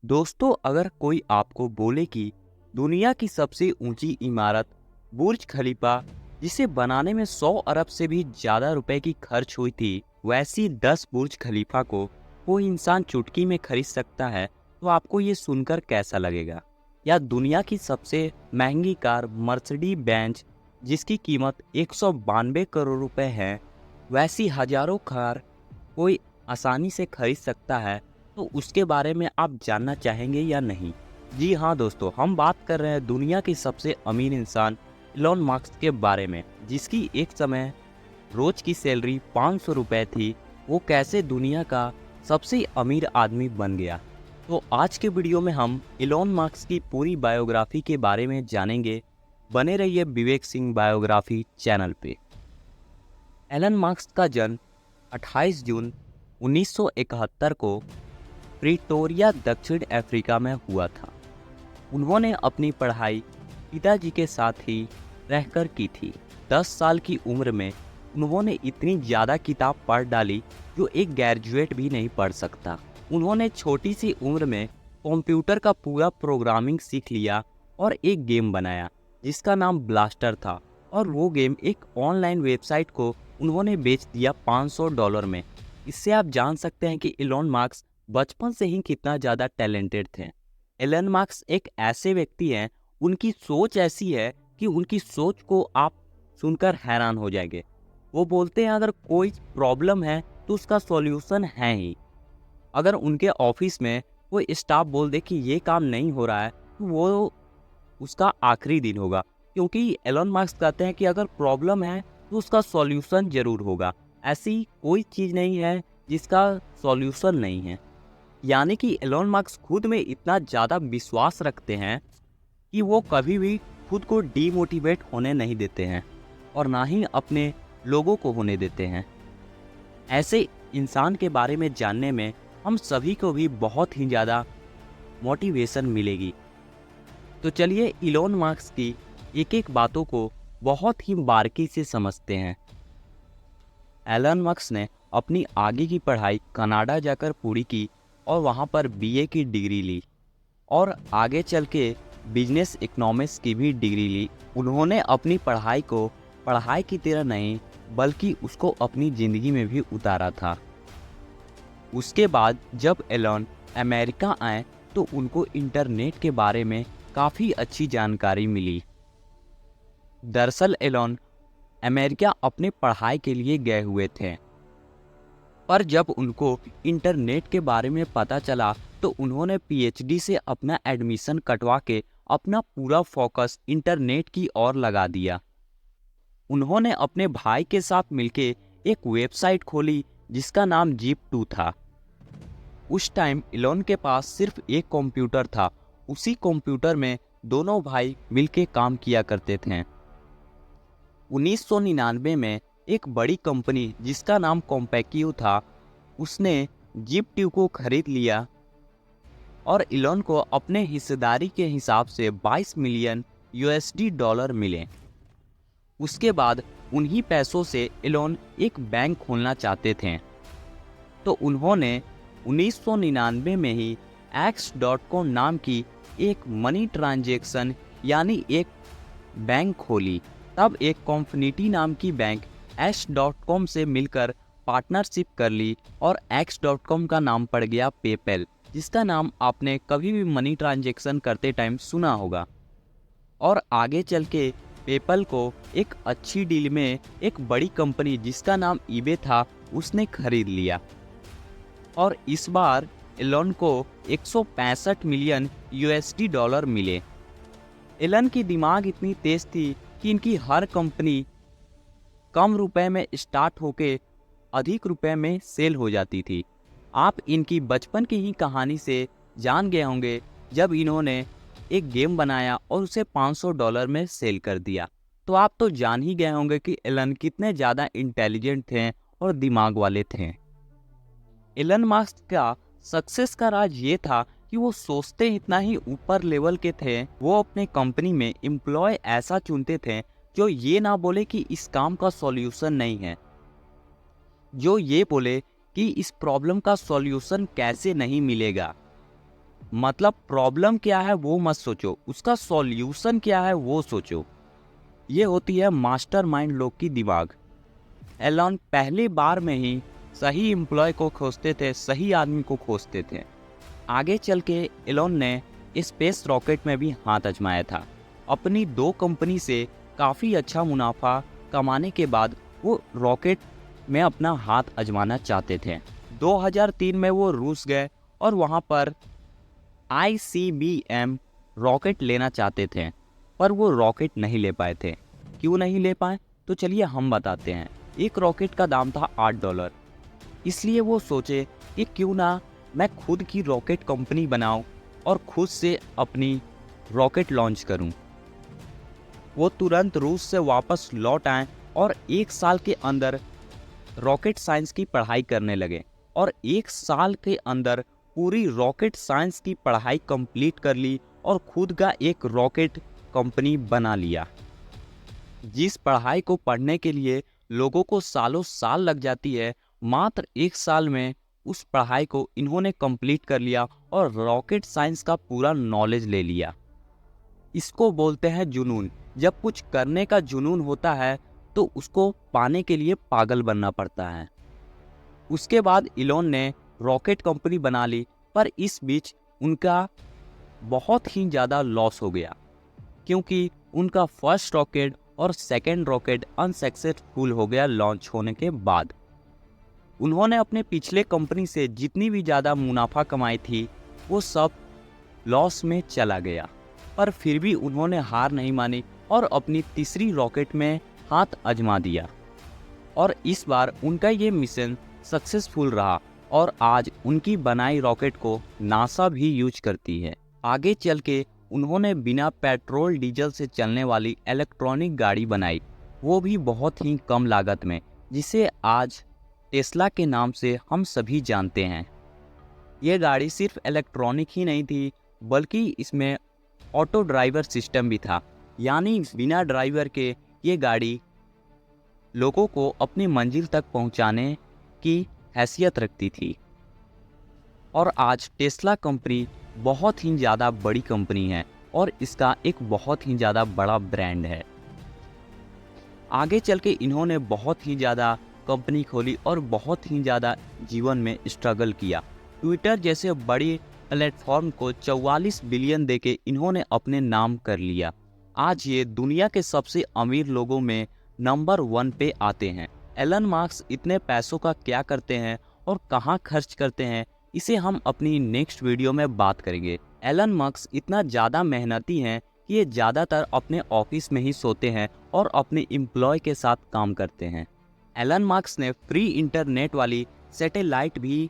दोस्तों, अगर कोई आपको बोले कि दुनिया की सबसे ऊंची इमारत बुर्ज खलीफा, जिसे बनाने में 100 अरब से भी ज़्यादा रुपए की खर्च हुई थी, वैसी 10 बुर्ज खलीफा को कोई इंसान चुटकी में खरीद सकता है, तो आपको ये सुनकर कैसा लगेगा? या दुनिया की सबसे महंगी कार मर्सिडीज बेंज, जिसकी कीमत 192 करोड़ रुपए है, वैसी हजारों कार कोई आसानी से खरीद सकता है, तो उसके बारे में आप जानना चाहेंगे या नहीं? जी हाँ दोस्तों, हम बात कर रहे हैं दुनिया के सबसे अमीर इंसान इलॉन मस्क के बारे में, जिसकी एक समय रोज की सैलरी 500 रुपये थी। वो कैसे दुनिया का सबसे अमीर आदमी बन गया? तो आज के वीडियो में हम इलॉन मस्क की पूरी बायोग्राफी के बारे में जानेंगे। बने रहिए विवेक सिंह बायोग्राफी चैनल पे। एलन मस्क का जन्म 28 जून 1971 को प्रिटोरिया, दक्षिण अफ्रीका में हुआ था। उन्होंने अपनी पढ़ाई पिताजी के साथ ही रहकर की थी। 10 साल की उम्र में उन्होंने इतनी ज़्यादा किताब पढ़ डाली जो एक ग्रेजुएट भी नहीं पढ़ सकता। उन्होंने छोटी सी उम्र में कंप्यूटर का पूरा प्रोग्रामिंग सीख लिया और एक गेम बनाया जिसका नाम ब्लास्टर था, और वो गेम एक ऑनलाइन वेबसाइट को उन्होंने बेच दिया $500 में। इससे आप जान सकते हैं कि इलॉन मस्क बचपन से ही कितना ज़्यादा टैलेंटेड थे। एलन मस्क एक ऐसे व्यक्ति हैं, उनकी सोच ऐसी है कि उनकी सोच को आप सुनकर हैरान हो जाएंगे। वो बोलते हैं अगर कोई प्रॉब्लम है तो उसका सॉल्यूशन है ही। अगर उनके ऑफिस में कोई स्टाफ बोल दे कि ये काम नहीं हो रहा है, तो वो उसका आखिरी दिन होगा, क्योंकि एलन मस्क कहते हैं कि अगर प्रॉब्लम है तो उसका सॉल्यूशन ज़रूर होगा। ऐसी कोई चीज़ नहीं है जिसका सॉल्यूशन नहीं है। यानी कि एलन मस्क खुद में इतना ज़्यादा विश्वास रखते हैं कि वो कभी भी खुद को डीमोटिवेट होने नहीं देते हैं और ना ही अपने लोगों को होने देते हैं। ऐसे इंसान के बारे में जानने में हम सभी को भी बहुत ही ज़्यादा मोटिवेशन मिलेगी। तो चलिए इलॉन मस्क की एक एक बातों को बहुत ही बारीकी से समझते हैं। एलन मस्क ने अपनी आगे की पढ़ाई कनाडा जाकर पूरी की और वहाँ पर बीए की डिग्री ली और आगे चल के बिजनेस इकोनॉमिक्स की भी डिग्री ली। उन्होंने अपनी पढ़ाई को पढ़ाई की तरह नहीं बल्कि उसको अपनी ज़िंदगी में भी उतारा था। उसके बाद जब एलन अमेरिका आए तो उनको इंटरनेट के बारे में काफ़ी अच्छी जानकारी मिली। दरअसल एलन अमेरिका अपने पढ़ाई के लिए गए हुए थे, पर जब उनको इंटरनेट के बारे में पता चला तो उन्होंने पीएचडी से अपना एडमिशन कटवा के अपना पूरा फोकस इंटरनेट की ओर लगा दिया। उन्होंने अपने भाई के साथ मिलके एक वेबसाइट खोली जिसका नाम जीप2 था। उस टाइम इलॉन के पास सिर्फ एक कंप्यूटर था। उसी कंप्यूटर में दोनों भाई मिलके काम किया करते थे। 1999 में एक बड़ी कंपनी जिसका नाम कॉम्पैक्यू था, उसने जीप2 को खरीद लिया और इलॉन को अपने हिस्सेदारी के हिसाब से 22 मिलियन यूएसडी डॉलर मिले। उसके बाद उन्हीं पैसों से इलॉन एक बैंक खोलना चाहते थे, तो उन्होंने 1999 में ही X.com नाम की एक मनी ट्रांजैक्शन यानी एक बैंक खोली। तब एक कॉन्फिनिटी नाम की बैंक X.com से मिलकर पार्टनरशिप कर ली और X.com का नाम पड़ गया पेपैल, जिसका नाम आपने कभी भी मनी ट्रांजैक्शन करते टाइम सुना होगा। और आगे चल के पेपैल को एक अच्छी डील में एक बड़ी कंपनी जिसका नाम ईबे था उसने खरीद लिया, और इस बार एलन को 165 मिलियन यूएसडी डॉलर मिले। एलन की दिमाग इतनी तेज थी कि इनकी हर कंपनी कम रुपए में स्टार्ट होके अधिक रुपए में सेल हो जाती थी। आप इनकी बचपन की ही कहानी से जान गए होंगे जब इन्होंने एक गेम बनाया और उसे $500 में सेल कर दिया। तो आप तो जान ही गए होंगे कि एलन कितने ज़्यादा इंटेलिजेंट थे और दिमाग वाले थे। एलन मस्क का सक्सेस का राज ये था कि वो सोचते इतना ही ऊपर लेवल के थे। वो अपने कंपनी में एम्प्लॉय ऐसा चुनते थे जो ये ना बोले कि इस काम का सॉल्यूशन नहीं है, जो ये बोले कि इस प्रॉब्लम का सॉल्यूशन कैसे नहीं मिलेगा। मतलब प्रॉब्लम क्या है वो मत सोचो, उसका सॉल्यूशन क्या है वो सोचो। ये होती है मास्टरमाइंड लोग की दिमाग। एलन पहली बार में ही सही एम्प्लॉय को खोजते थे, सही आदमी को खोजते थे। आगे चल के एलन ने स्पेस रॉकेट में भी हाथ आजमाया था। अपनी 2 कंपनी से काफ़ी अच्छा मुनाफा कमाने के बाद वो रॉकेट में अपना हाथ आजमाना चाहते थे। 2003 में वो रूस गए और वहाँ पर ICBM रॉकेट लेना चाहते थे, पर वो रॉकेट नहीं ले पाए थे। क्यों नहीं ले पाए? तो चलिए हम बताते हैं। एक रॉकेट का दाम था $8। इसलिए वो सोचे कि क्यों ना मैं खुद की रॉकेट कंपनी बनाऊं और खुद से अपनी रॉकेट लॉन्च करूं। वो तुरंत रूस से वापस लौट आए और 1 साल के अंदर रॉकेट साइंस की पढ़ाई करने लगे और 1 साल के अंदर पूरी रॉकेट साइंस की पढ़ाई कंप्लीट कर ली और खुद का एक रॉकेट कंपनी बना लिया। जिस पढ़ाई को पढ़ने के लिए लोगों को सालों साल लग जाती है, मात्र 1 साल में उस पढ़ाई को इन्होंने कंप्लीट कर लिया और रॉकेट साइंस का पूरा नॉलेज ले लिया। इसको बोलते हैं जुनून। जब कुछ करने का जुनून होता है तो उसको पाने के लिए पागल बनना पड़ता है। उसके बाद एलन ने रॉकेट कंपनी बना ली, पर इस बीच उनका बहुत ही ज़्यादा लॉस हो गया, क्योंकि उनका फर्स्ट रॉकेट और सेकेंड रॉकेट अनसक्सेसफुल हो गया लॉन्च होने के बाद। उन्होंने अपने पिछले कंपनी से जितनी भी ज़्यादा मुनाफा कमाई थी वो सब लॉस में चला गया, पर फिर भी उन्होंने हार नहीं मानी और अपनी तीसरी रॉकेट में हाथ आजमा दिया और इस बार उनका ये मिशन सक्सेसफुल रहा और आज उनकी बनाई रॉकेट को नासा भी यूज करती है। आगे चल के उन्होंने बिना पेट्रोल डीजल से चलने वाली इलेक्ट्रॉनिक गाड़ी बनाई, वो भी बहुत ही कम लागत में, जिसे आज टेस्ला के नाम से हम सभी जानते हैं। ये गाड़ी सिर्फ इलेक्ट्रॉनिक ही नहीं थी, बल्कि इसमें ऑटो ड्राइवर सिस्टम भी था, यानी बिना ड्राइवर के ये गाड़ी लोगों को अपनी मंजिल तक पहुंचाने की हैसियत रखती थी। और आज टेस्ला कंपनी बहुत ही ज़्यादा बड़ी कंपनी है और इसका एक बहुत ही ज़्यादा बड़ा ब्रांड है। आगे चल के इन्होंने बहुत ही ज़्यादा कंपनी खोली और बहुत ही ज़्यादा जीवन में स्ट्रगल किया। ट्विटर जैसे बड़ी प्लेटफॉर्म को 44 बिलियन देके इन्होंने अपने नाम कर लिया। आज ये दुनिया के सबसे अमीर लोगों में नंबर 1 पे आते हैं। एलन मास्क इतने पैसों का क्या करते हैं और कहाँ खर्च करते हैं, इसे हम अपनी नेक्स्ट वीडियो में बात करेंगे। एलन मास्क इतना ज़्यादा मेहनती हैं कि ये ज़्यादातर अपने ऑफिस में ही सोते हैं और अपने एम्प्लॉय के साथ काम करते हैं। एलन मास्क ने फ्री इंटरनेट वाली सैटेलाइट भी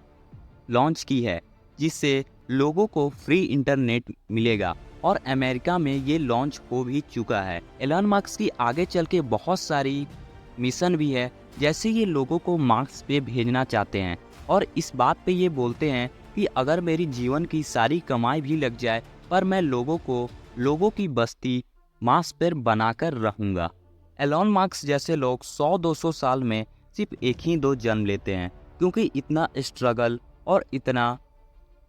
लॉन्च की है, जिससे लोगों को फ्री इंटरनेट मिलेगा और अमेरिका में ये लॉन्च हो भी चुका है। एलन मास्क की आगे चल के बहुत सारी मिशन भी है, जैसे ये लोगों को मार्स पे भेजना चाहते हैं और इस बात पे ये बोलते हैं कि अगर मेरी जीवन की सारी कमाई भी लग जाए, पर मैं लोगों की बस्ती मार्स पर बनाकर रहूँगा। एलन मास्क जैसे लोग 100-200 साल में सिर्फ 1 ही 2 जन्म लेते हैं, क्योंकि इतना स्ट्रगल और इतना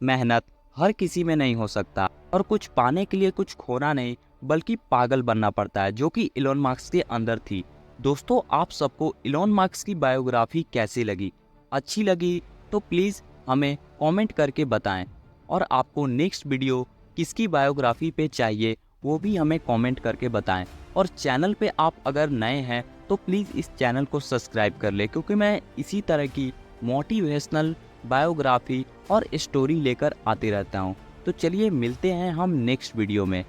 मेहनत हर किसी में नहीं हो सकता और कुछ पाने के लिए कुछ खोना नहीं, बल्कि पागल बनना पड़ता है, जो कि एलन मास्क के अंदर थी। दोस्तों, आप सबको एलन मास्क की बायोग्राफी कैसी लगी? अच्छी लगी तो प्लीज़ हमें कमेंट करके बताएं और आपको नेक्स्ट वीडियो किसकी बायोग्राफी पे चाहिए वो भी हमें कमेंट करके बताएं। और चैनल पे आप अगर नए हैं तो प्लीज़ इस चैनल को सब्सक्राइब कर ले, क्योंकि मैं इसी तरह की मोटिवेशनल बायोग्राफी और स्टोरी लेकर आते रहता हूँ। तो चलिए मिलते हैं हम नेक्स्ट वीडियो में।